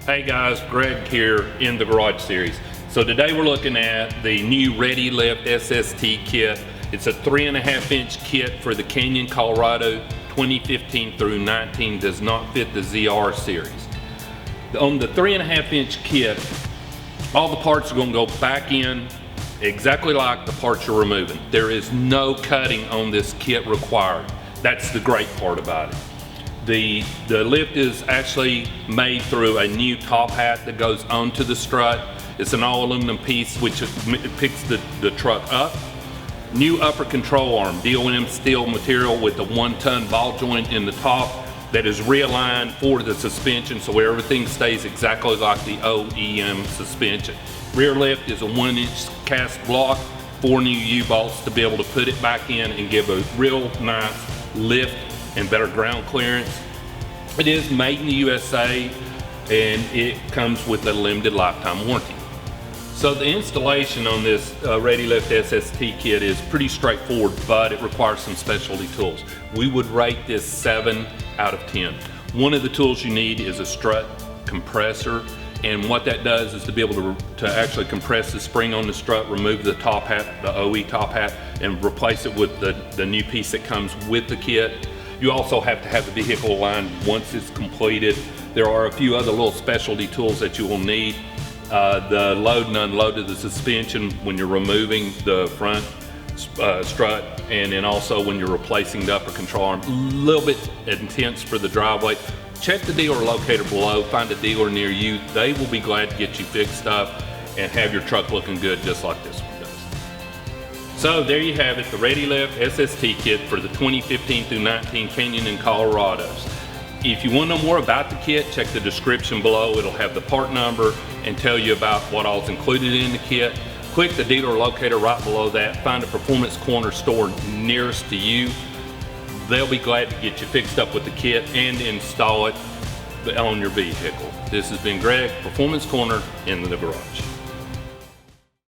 Hey guys, Greg here in the Garage Series. So today we're looking at the new ReadyLIFT SST kit. It's a 3.5-inch kit for the Canyon Colorado 2015 through 19. Does not fit the ZR series. On the 3.5-inch kit, all the parts are going to go back in exactly like the parts you're removing. There is no cutting on this kit required. That's the great part about it. The lift is actually made through a new top hat that goes onto the strut. It's an all aluminum piece which picks the truck up. New upper control arm, DOM steel material with a 1-ton ball joint in the top that is realigned for the suspension so everything stays exactly like the OEM suspension. Rear lift is a 1-inch cast block, 4 new U-bolts to be able to put it back in and give a real nice lift and better ground clearance. It is made in the USA and it comes with a limited lifetime warranty. So the installation on this ReadyLIFT SST kit is pretty straightforward, but it requires some specialty tools. We would rate this 7 out of 10. One of the tools you need is a strut compressor, and what that does is to be able to actually compress the spring on the strut, remove the top hat, the OE top hat, and replace it with the new piece that comes with the kit. You also have to have the vehicle aligned once it's completed. There are a few other little specialty tools that you will need. The load and unload of the suspension when you're removing the front strut, and then also when you're replacing the upper control arm. A little bit intense for the driveway. Check the dealer locator below, find a dealer near you. They will be glad to get you fixed up and have your truck looking good just like this one does. So there you have it, the ReadyLIFT SST kit for the 2015 through 19 Canyon and Colorados. If you want to know more about the kit, check the description below. It'll have the part number and tell you about what all's included in the kit. Click the dealer locator right below that. Find a Performance Corner store nearest to you. They'll be glad to get you fixed up with the kit and install it on your vehicle. This has been Greg, Performance Corner in the Garage.